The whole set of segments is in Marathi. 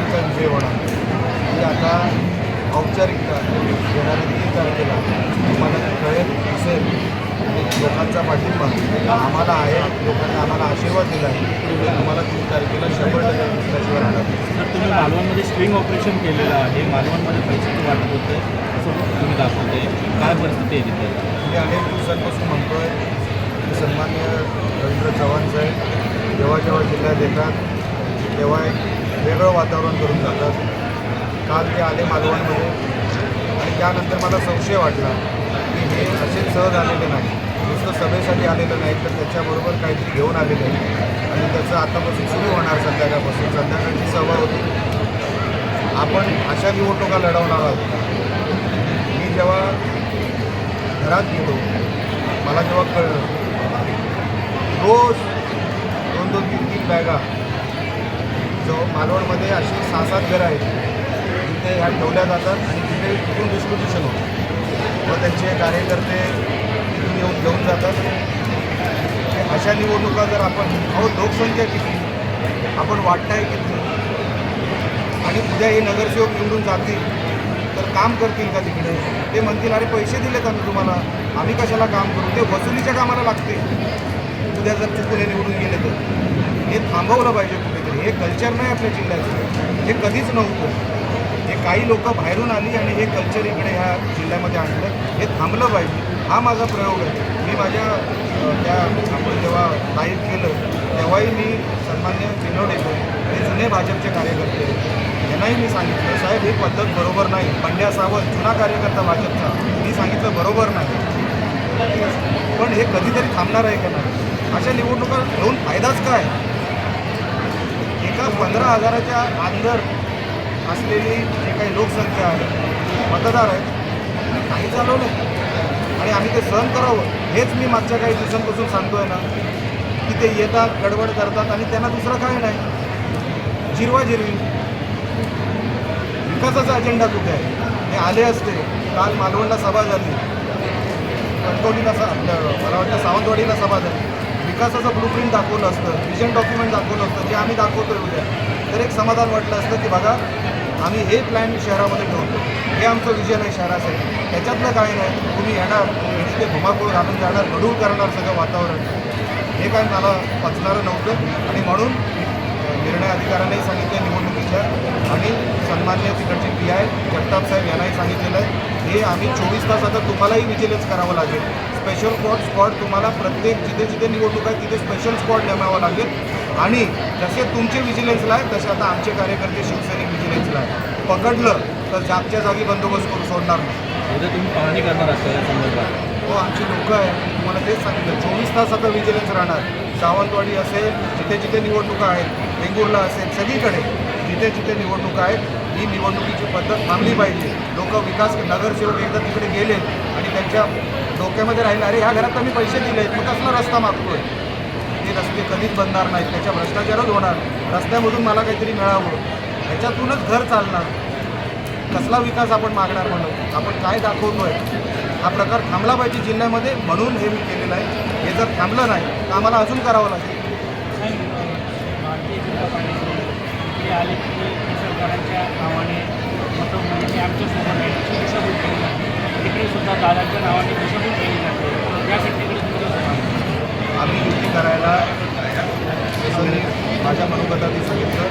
आमचा विजय होणार. ही आता औपचारिकता येणाऱ्या 3 तारखेला तुम्हाला कळेल, दिसेल. आणि लोकांचा पाठिंबा आम्हाला आहे, लोकांनी आम्हाला आशीर्वाद दिला आहे. तुम्हाला 3 तारखेला 100% दिसल्याशिवाय राहणार. तर तुम्ही मालवणमध्ये स्ट्रिंग ऑपरेशन केलेलं आहे, मालवणमध्ये पैशाचं वाटप होतं असं तुम्ही दाखवते, काय परिस्थिती आहे तिथे? मी अनेक दिवसांपासून म्हणतो आहे की सन्माननीय रवींद्र चव्हाण साहेब जेव्हा जिल्ह्यात येतात तेव्हा एक वेगळं वातावरण करून जातात. काल ते आले मालवणमध्ये आणि त्यानंतर मला संशय वाटला की हे असेच सहज आलेले नाही, नुसतं सभेसाठी आलेलं नाही, तर त्याच्याबरोबर काहीतरी घेऊन आलेलं आहे. आणि त्याचं आतापासून सुरू होणार संध्याकाळपासून. संध्याकाळची सभा होती. आपण अशा निवडणुका लढवणार आहोत. मी जेव्हा घरात गेलो, मला जेव्हा कळलं रोज 2-2, 3-3 बॅगा जो मालवणमध्ये अशी 6-7 घरं आहेत तिथे ह्या ठेवल्या जातात आणि तिथून डिस्ट्रीब्युशन होतं व त्यांचे कार्यकर्ते तिथून येऊन घेऊन जातात. अशा निवडणुका जर आपण लोकसंख्या किती, आपण वाटताय किती, आणि उद्या हे नगरसेवक निवडून जातील तर काम करतील का तिकडे? ते म्हणतील अरे पैसे दिलेत आम्ही तुम्हाला, आम्ही कशाला काम करू? ते वसुलीच्या कामाला लागते. उद्या जर चुकून हे निवडून गेले तर हे थांबवलं पाहिजे कुठेतरी. हे कल्चर नाही आपल्या जिल्ह्याचं, हे कधीच नव्हतं. हे काही लोक बाहेरून आली आणि हे कल्चर इकडे ह्या जिल्ह्यामध्ये आणलं, हे थांबलं पाहिजे. हा माझा प्रयोग आहे. मी माझ्या त्या आपण जेव्हा लाईव्ह केलं तेव्हाही मी सन्मान्य विनोडेकर हे जुने भाजपचे कार्यकर्ते यांनाही मी सांगितलं साहेब ही पद्धत बरोबर नाही. पंड्या सावंत जुना कार्यकर्ता भाजपचा, मी सांगितलं बरोबर नाही. पण हे कधीतरी थांबणार आहे का नाही? अशा निवडणुका घेऊन फायदाच काय? एका 15,000च्या अंदर असलेली जे काही लोकसंख्या आहे, मतदार आहेत, काही चालवलं नाही आणि आम्ही ते सहन करावं. हेच मी मागच्या काही दिवसांपासून सांगतोय ना की ते येतात, गडबड करतात आणि त्यांना दुसरं काय नाही, जिरवाजिरवी. विकासाचा अजेंडा कुठे आहे? हे आले असते. काल मालवणला सभा झाली, कणकवलीला मला वाटतं सावंतवाडीला सभा झाली. विकासाचं ब्लूप्रिंट दाखवलं असतं, विजन डॉक्युमेंट दाखवलं असतं, जे आम्ही दाखवतोय उद्या, तर एक समाधान वाटलं असतं की बघा आम्ही हे प्लॅन शहरामध्ये ठेवतो, हे आमचं विजन आहे शहरासाठी. त्याच्यातलं काही नाही. तुम्ही येणार, ते धुमाकूळ घालून जाणार, गढूळ करणार सगळं वातावरण. हे काय मला पचणारं नव्हतं आणि म्हणून निर्णय अधिकाऱ्यांनाही सांगितलं निवडणुकीच्या आणि सन्मान्य तिकडचे PI जगताप साहेब यांनाही सांगितलेलं आहे हे आम्ही 24 तास आता तुम्हालाही विजिलन्स करावं लागेल. स्पेशल स्क्वॉड तुम्हाला प्रत्येक जिथे जिथे निवडणूक आहे तिथे स्पेशल स्क्वॉड नेमावं लागेल आणि जसे तुमचे विजिलन्सला आहे तसे आता आमचे कार्यकर्ते शिवसैनिक विजिलन्सला आहे. पकडलं तर जागच्या जागी बंदोबस्त करून सोडणार नाही. उद्या तुम्ही पाहणी करणार असता या संदर्भात? हो, आमची लोकं आहे, तुम्हाला तेच सांगितलं 24 तास आता विजिलन्स राहणार. सावंतवाडी असेल, जिथे जिथे निवडणुका आहेत, वेंगुर्ला असेल, सगळीकडे जिथे जिथे निवडणुका आहेत ही निवडणुकीची पद्धत थांबली पाहिजे. लोक विकास नगरसेवक एकदा तिकडे गेले आणि त्यांच्या डोक्यामध्ये राहिले अरे ह्या घरात आम्ही पैसे दिले आहेत, मग कसला रस्ता मागतोय? ते रस्ते कधीच बनणार नाहीत, त्याच्या भ्रष्टाचारच होणार. रस्त्यामधून मला काहीतरी मिळावं, ह्याच्यातूनच घर चालणार. कसला विकास आपण मागणार? म्हणून आपण काय दाखवतोय? हा प्रकार थांबला पाहिजे जिल्ह्यामध्ये, म्हणून हे मी केलेलं आहे. हे जर थांबलं नाही तर आम्हाला अजून करावं लागेल. भारतीय जनता पार्टी आले की सरकारांच्या नावाने मतं म्हणजे आमच्यासोबत आहे अशी दिशाभूल केली जाते. तिकडे सुद्धा दादांच्या नावाने दिशाभूल केली जाते. या घटनेकडे तुमचं आम्ही युती करायला जसं मी माझ्या मनोगताने सांगितलं,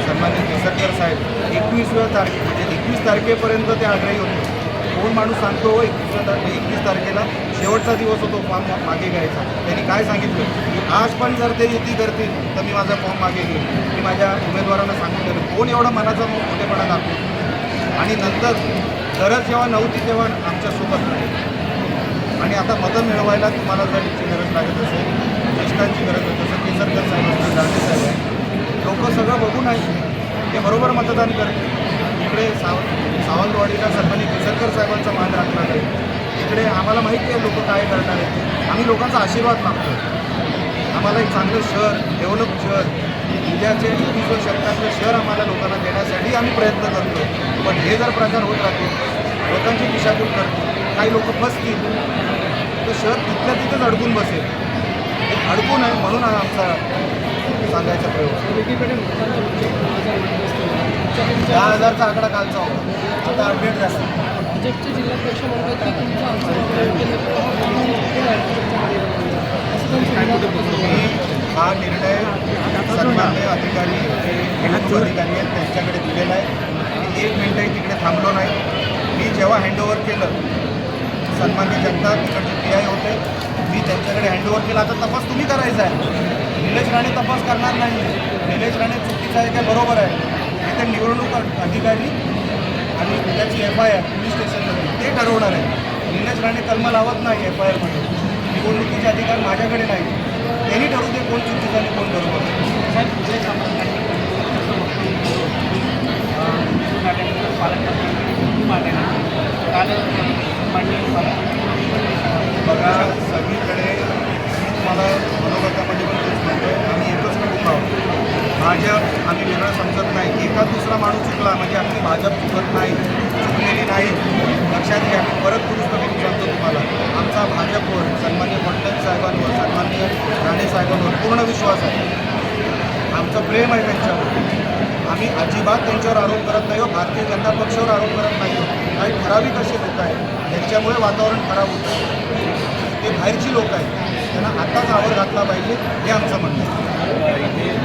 सन्मान्य केसरकर साहेब 21व्या तारखे म्हणजे 21 तारखेपर्यंत ते आग्रही होते. कोण माणूस सांगतो 21 तारखेला शेवटचा दिवस होतो फॉर्म मागे घ्यायचा. त्यांनी काय सांगितलं की आज पण जर ते युती करतील तर मी माझा फॉर्म मागे घेईन. मी माझ्या उमेदवारांना सांगितलं. कोण एवढा मनाचा मोठेपणा दाखवतो? आणि नंतर गरज जेव्हा नव्हती तेव्हा आमच्यासोबत नाही. आणि आता मतं मिळवायला तुम्हाला जर याची गरज लागत असेल, ज्येष्ठांची गरज होत असेल, केसरकर साहेब असतील, दांडे साहेब आहे, लोक सगळं बघून आहे ते बरोबर मतदान करतील. इकडे सावंतवाडीला सन्मानित केसरकर साहेबांचा मान राखला जाईल. इकडे आम्हाला माहिती आहे लोक काय करणार आहेत. आम्ही लोकांचा आशीर्वाद मागतो. आम्हाला एक चांगलं शहर, डेव्हलप शहर, जिल्ह्याचे 21व्या शतकातलं शहर आम्हाला लोकांना देण्यासाठी आम्ही प्रयत्न करतो. पण हे जर प्रकार होत राहतील, लोकांची दिशाभूल करतील, काही लोक फसतील, तर शहर तिथल्या तिथेच अडकून बसेल. अडकू नये म्हणून हा आमचा सांगायचा प्रयोग. एकीकडे 10,000चा आकडा कालचा होता, आता अपडेट झाला. भाजपचे जिल्हाध्यक्ष म्हणतात की तुमचा हा निर्णय सन्मान्य अधिकारी जे निवडणूक अधिकारी आहेत त्यांच्याकडे दिलेला आहे. आणि 1 मिनिटही तिकडे थांबलो नाही. मी जेव्हा हँडओव्हर केलं, सन्मान्य जनता तिकडचे PI होते, मी त्यांच्याकडे हँडओव्हर केला. आता तपास तुम्ही करायचा आहे. निलेश राणे तपास करणार नाही. निलेश राणे चुकीचा आहे काय बरोबर आहे इथे निवडणूक अधिकारी आणि त्याची FIR पोलीस स्टेशनमध्ये ते ठरवणार आहे. निलेश राणे कलम लावत नाही FIRमध्ये. निवडणुकीचे अधिकार माझ्याकडे नाही. त्यांनी ठरवू दे कोण चुकीचं आणि कोण बरोबर. साहेब उदय सामंतांनी कसं वक्तव्य पालकमंत्र्यांकडे कुठून मागण्या काल माननीय बघा सगळीकडे मी तुम्हाला मनोगतामध्ये पण तेच म्हणतोय, आम्ही एकच कुटुंब आहोत. भाजप आम्ही वेगळं समजत नाही. एका दुसरा माणूस चुकला म्हणजे आपली भाजप चुकत नाही, चुकलेली नाही. लक्षात घ्या. मी परत दुरुस्त करून सांगतो तुम्हाला, आमचा भाजपवर सन्मान्य फडणवीस साहेबांवर, सन्मान्य राणे साहेबांवर पूर्ण विश्वास आहे. आमचं प्रेम आहे त्यांच्यावर. आम्ही अजिबात त्यांच्यावर आरोप करत नाही. भारतीय जनता पक्षावर आरोप करत नाही. काही ठराविक असे लोक आहेत त्यांच्यामुळे वातावरण खराब होतं. ते बाहेरची लोक आहेत, त्यांना आत्ताच आवर घातला पाहिजे हे आमचं म्हणणं आहे.